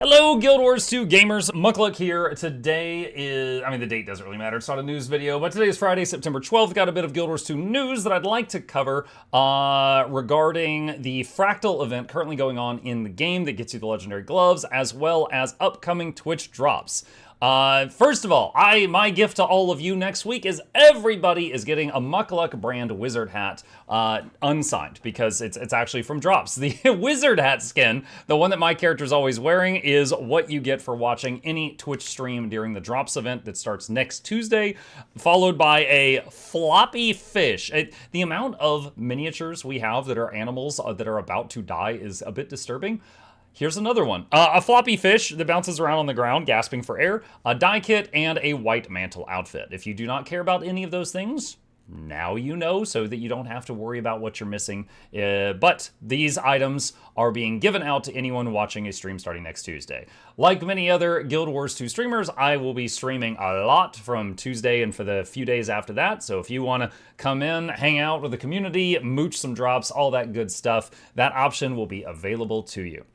Hello, Guild Wars 2 gamers. Mukluk here. Today is, the date doesn't really matter. It's not a news video, but today is Friday, September 12th. Got a bit of Guild Wars 2 news that I'd like to cover regarding the Fractal event currently going on in the game that gets you the legendary gloves, as well as upcoming Twitch drops. First of all, my gift to all of you next week is everybody is getting a Mukluk brand wizard hat, unsigned, because it's actually from drops. The wizard hat skin, the one that my character is always wearing, is what you get for watching any Twitch stream during the drops event that starts next Tuesday, followed by a floppy fish. The amount of miniatures we have that are animals that are about to die is a bit disturbing. Here's another one. A floppy fish that bounces around on the ground, gasping for air, a dye kit, and a white mantle outfit. If you do not care about any of those things, now you know, so that you don't have to worry about what you're missing. But these items are being given out to anyone watching a stream starting next Tuesday. Like many other Guild Wars 2 streamers, I will be streaming a lot from Tuesday and for the few days after that. So if you want to come in, hang out with the community, mooch some drops, all that good stuff, that option will be available to you.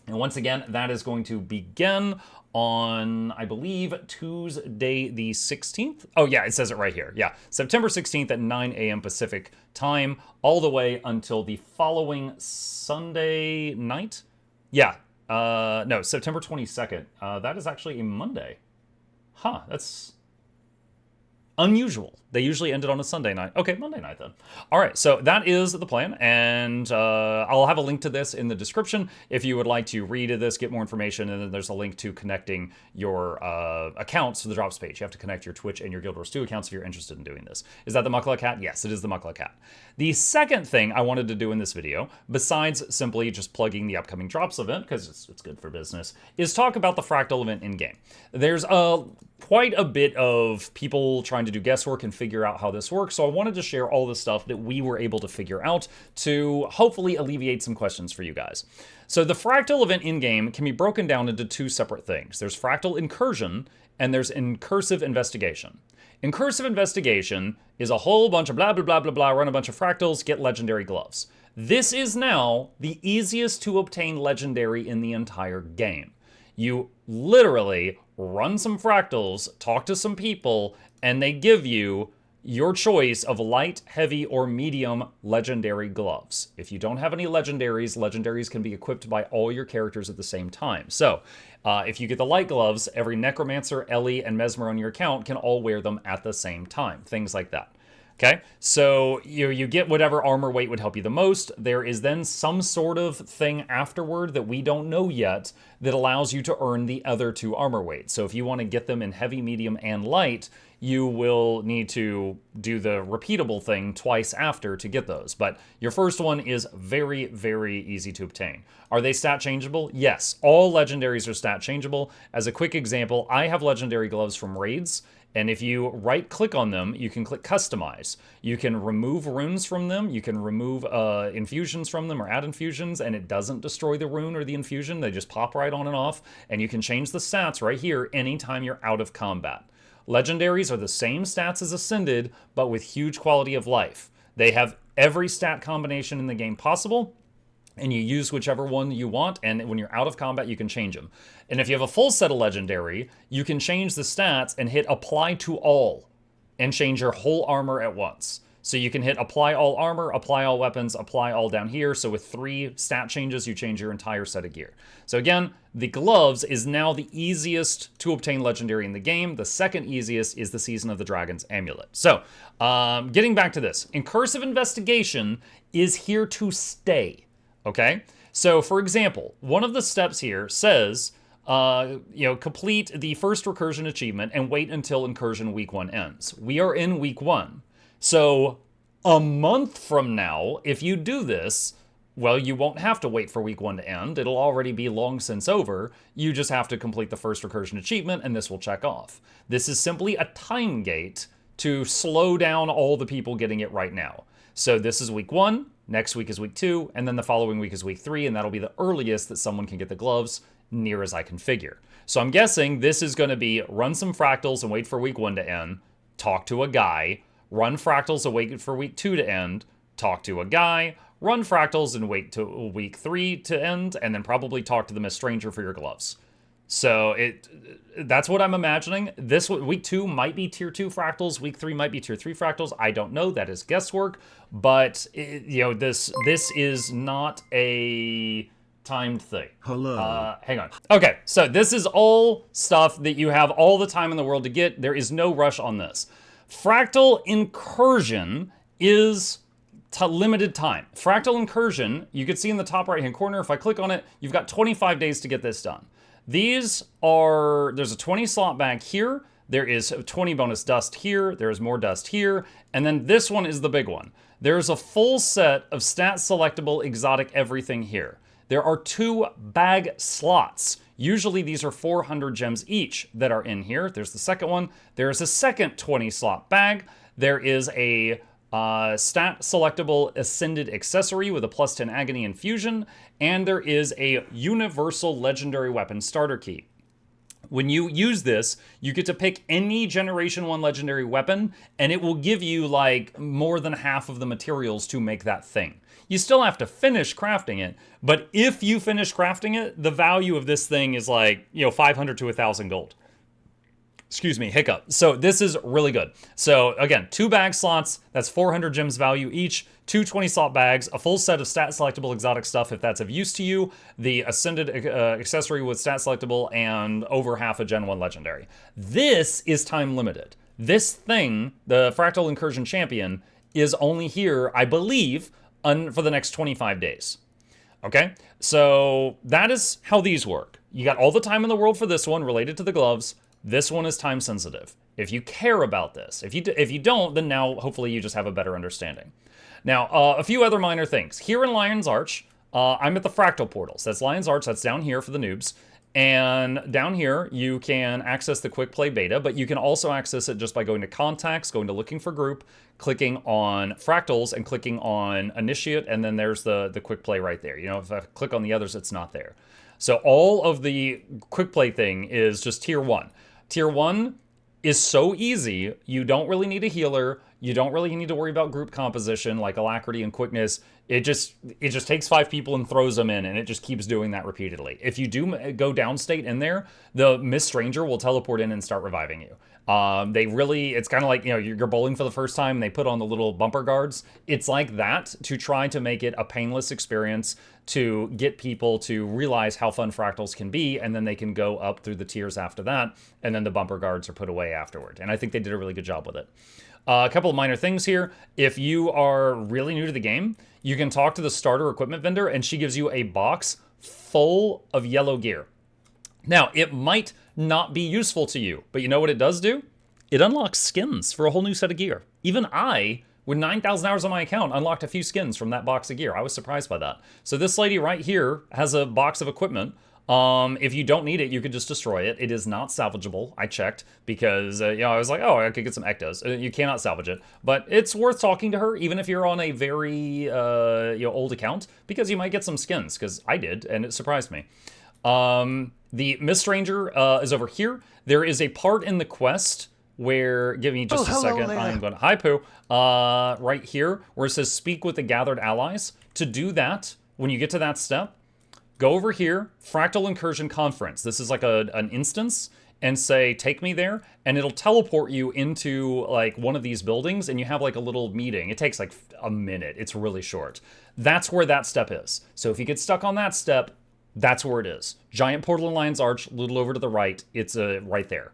And once again, that is going to begin on, I believe, Tuesday the 16th. Oh yeah, it says it right here. Yeah, September 16th at 9 a.m. Pacific time, all the way until the following Sunday night. Yeah, no, September 22nd. That is actually a Monday. Huh, that's unusual. They usually end it on a Sunday night. Okay, Monday night then. All right, so that is the plan, and I'll have a link to this in the description if you would like to read this, get more information, and then there's a link to connecting your accounts to the drops page. You have to connect your Twitch and your Guild Wars 2 accounts if you're interested in doing this. Is that the Mukluk hat? Yes, it is the Mukluk hat. The second thing I wanted to do in this video, besides simply just plugging the upcoming drops event, because it's good for business, is talk about the Fractal event in-game. There's quite a bit of people trying to do guesswork and figure out how this works, so I wanted to share all the stuff that we were able to figure out to hopefully alleviate some questions for you guys. So the Fractal event in-game can be broken down into two separate things. There's Fractal Incursion, and there's Incursive Investigation. Incursive Investigation is a whole bunch of blah, blah, blah, blah, blah, run a bunch of fractals, get legendary gloves. This is now the easiest to obtain legendary in the entire game. You literally run some fractals, talk to some people, and they give you your choice of light, heavy, or medium legendary gloves. If you don't have any legendaries, legendaries can be equipped by all your characters at the same time. So, if you get the light gloves, every Necromancer, Ellie, and Mesmer on your account can all wear them at the same time. Things like that. Okay, so you get whatever armor weight would help you the most. There is then some sort of thing afterward that we don't know yet that allows you to earn the other two armor weights. So if you want to get them in heavy, medium, and light, you will need to do the repeatable thing twice after to get those. But your first one is very, very easy to obtain. Are they stat changeable? Yes, all legendaries are stat changeable. As a quick example, I have legendary gloves from raids, and if you right-click on them, you can click Customize. You can remove runes from them, you can remove infusions from them or add infusions, and it doesn't destroy the rune or the infusion. They just pop right on and off, and you can change the stats right here anytime you're out of combat. Legendaries are the same stats as Ascended, but with huge quality of life. They have every stat combination in the game possible, and you use whichever one you want, and when you're out of combat, you can change them. And if you have a full set of legendary, you can change the stats and hit apply to all, and change your whole armor at once. So you can hit apply all armor, apply all weapons, apply all down here. So with 3 stat changes, you change your entire set of gear. So again, the gloves is now the easiest to obtain legendary in the game. The second easiest is the Season of the Dragon's Amulet. So getting back to this, Incursive Investigation is here to stay. Okay, so for example, one of the steps here says, complete the first recursion achievement and wait until incursion week 1 ends. We are in week 1. So a month from now, if you do this, well, you won't have to wait for week 1 to end. It'll already be long since over. You just have to complete the first recursion achievement and this will check off. This is simply a time gate to slow down all the people getting it right now. So this is week 1. Next week is week 2, and then the following week is week 3, and that'll be the earliest that someone can get the gloves, near as I can figure. So I'm guessing this is going to be run some fractals and wait for week 1 to end, talk to a guy, run fractals and wait for week 2 to end, talk to a guy, run fractals and wait till week 3 to end, and then probably talk to them as stranger for your gloves. So that's what I'm imagining. This week 2 might be tier 2 fractals. Week 3 might be tier 3 fractals. I don't know. That is guesswork. But this is not a timed thing. Hello. Hang on. Okay, so this is all stuff that you have all the time in the world to get. There is no rush on this. Fractal Incursion is limited time. Fractal Incursion, you can see in the top right-hand corner, if I click on it, you've got 25 days to get this done. There's a 20 slot bag here, there is 20 bonus dust here, there's more dust here, and then this one is the big one. There's a full set of stat selectable exotic everything here. There are 2 bag slots. Usually these are 400 gems each that are in here. There's the second one. There's a second 20 slot bag. There is a stat selectable ascended accessory with a +10 agony infusion, and there is a universal legendary weapon starter key. When you use this, you get to pick any Generation 1 legendary weapon, and it will give you like more than half of the materials to make that thing. You still have to finish crafting it, but if you finish crafting it, the value of this thing is like, 500 to 1,000 gold. Excuse me, hiccup. So this is really good. So again, 2 bag slots, that's 400 gems value each, 2 20 slot bags, a full set of stat selectable exotic stuff if that's of use to you, the ascended accessory with stat selectable, and over half a Gen 1 legendary. This is time limited. This thing, the Fractal Incursion Champion, is only here, I believe, for the next 25 days. Okay, so that is how these work. You got all the time in the world for this one related to the gloves. This one is time sensitive. If you care about this, if you don't, then now hopefully you just have a better understanding. Now, a few other minor things. Here in Lion's Arch, I'm at the Fractal portals. That's Lion's Arch, that's down here for the noobs. And down here, you can access the quick play beta, but you can also access it just by going to contacts, going to looking for group, clicking on fractals, and clicking on initiate, and then there's the quick play right there. If I click on the others, it's not there. So all of the quick play thing is just tier 1. Tier 1 is so easy, you don't really need a healer, you don't really need to worry about group composition like alacrity and quickness. It just takes 5 people and throws them in, and it just keeps doing that repeatedly. If you do go downstate in there, the Miss Stranger will teleport in and start reviving you. It's kind of like, you're bowling for the first time and they put on the little bumper guards. It's like that to try to make it a painless experience to get people to realize how fun fractals can be, and then they can go up through the tiers after that, and then the bumper guards are put away afterward. And I think they did a really good job with it. A couple of minor things here. If you are really new to the game, you can talk to the starter equipment vendor, and she gives you a box full of yellow gear. Now, it might not be useful to you, but you know what it does do? It unlocks skins for a whole new set of gear. Even I, with 9,000 hours on my account, unlocked a few skins from that box of gear. I was surprised by that. So this lady right here has a box of equipment. If you don't need it, you could just destroy it. It is not salvageable. I checked because, I was like, oh, I could get some ectos. You cannot salvage it, but it's worth talking to her, even if you're on a very, old account, because you might get some skins, because I did, and it surprised me. The Miss Stranger is over here. There is a part in the quest where, give me just a second, there. I'm going to, hi Pooh, right here, where it says speak with the gathered allies. To do that, when you get to that step, go over here, Fractal Incursion Conference. This is like an instance, and say, take me there, and it'll teleport you into like one of these buildings, and you have like a little meeting. It takes like a minute. It's really short. That's where that step is. So if you get stuck on that step, that's where it is. Giant portal in Lion's Arch, a little over to the right. It's right there.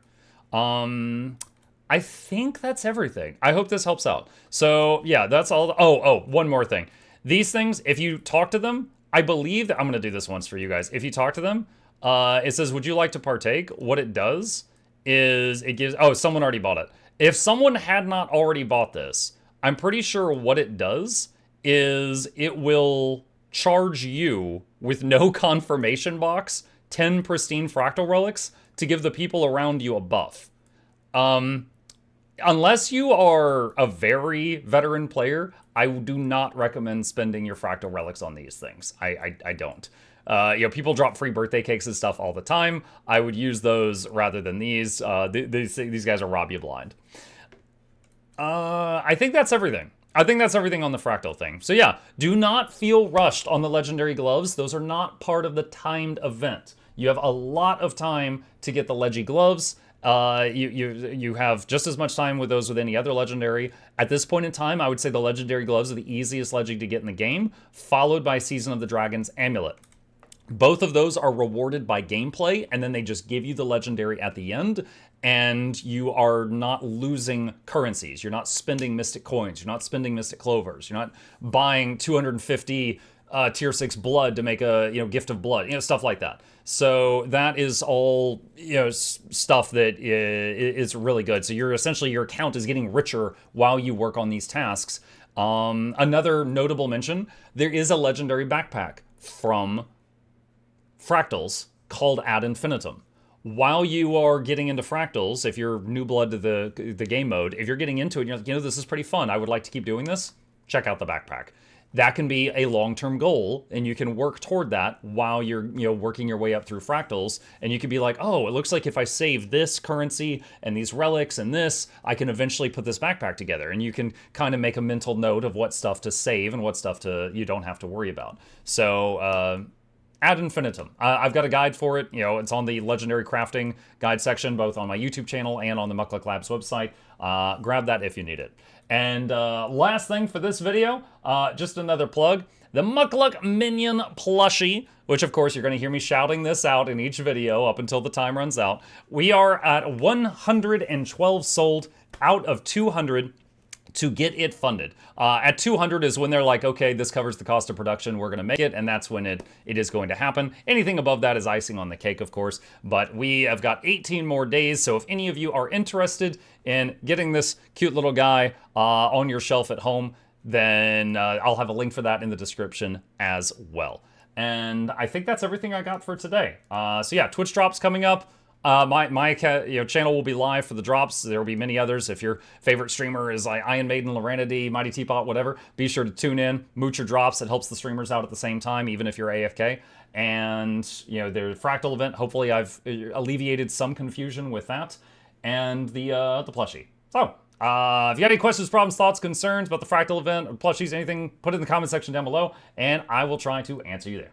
I think that's everything. I hope this helps out. So yeah, that's all. Oh, one more thing. These things, if you talk to them, I believe that I'm gonna do this once for you guys. If you talk to them, it says, would you like to partake? What it does is it gives, someone already bought it. If someone had not already bought this, I'm pretty sure what it does is it will charge you with no confirmation box 10 pristine fractal relics to give the people around you a buff. Unless you are a very veteran player, I do not recommend spending your fractal relics on these things. I don't. People drop free birthday cakes and stuff all the time. I would use those rather than these. These guys will rob you blind. I think that's everything. I think that's everything on the fractal thing. So yeah, do not feel rushed on the legendary gloves. Those are not part of the timed event. You have a lot of time to get the Leggy gloves. You have just as much time with those with any other legendary. At this point in time, I would say the legendary gloves are the easiest Leggy to get in the game, followed by Season of the Dragon's amulet. Both of those are rewarded by gameplay, and then they just give you the legendary at the end, and you are not losing currencies. You're not spending Mystic Coins. You're not spending Mystic Clovers. You're not buying 250 tier 6 blood to make a gift of blood, stuff like that. So that is all stuff that is really good. So you're essentially, your account is getting richer while you work on these tasks. Another notable mention, there is a legendary backpack from Fractals called Ad Infinitum. While you are getting into Fractals, if you're new blood to the game mode, if you're getting into it and you're like, this is pretty fun, I would like to keep doing this, check out the backpack. That can be a long-term goal, and you can work toward that while you're working your way up through Fractals, and you can be like, oh, it looks like if I save this currency and these relics and this, I can eventually put this backpack together, and you can kind of make a mental note of what stuff to save and what stuff you don't have to worry about. So, Ad Infinitum. I've got a guide for it. It's on the Legendary Crafting guide section, both on my YouTube channel and on the Mukluk Labs website. Grab that if you need it. And last thing for this video, just another plug. The Mukluk Minion Plushie, which of course you're going to hear me shouting this out in each video up until the time runs out. We are at 112 sold out of 200 to get it funded. At 200 is when they're like, okay, this covers the cost of production, we're gonna make it, and that's when it is going to happen. Anything above that is icing on the cake, of course, but we have got 18 more days, so if any of you are interested in getting this cute little guy on your shelf at home, then I'll have a link for that in the description as well. And I think that's everything I got for today. So yeah, Twitch drops coming up. My channel will be live for the drops. There will be many others. If your favorite streamer is like Iron Maiden, Loranity, Mighty Teapot, whatever, be sure to tune in, mooch your drops. It helps the streamers out at the same time, even if you're AFK. And the Fractal event, hopefully I've alleviated some confusion with that, and the plushie. So if you got any questions, problems, thoughts, concerns about the Fractal event or plushies, anything, put it in the comment section down below, and I will try to answer you there.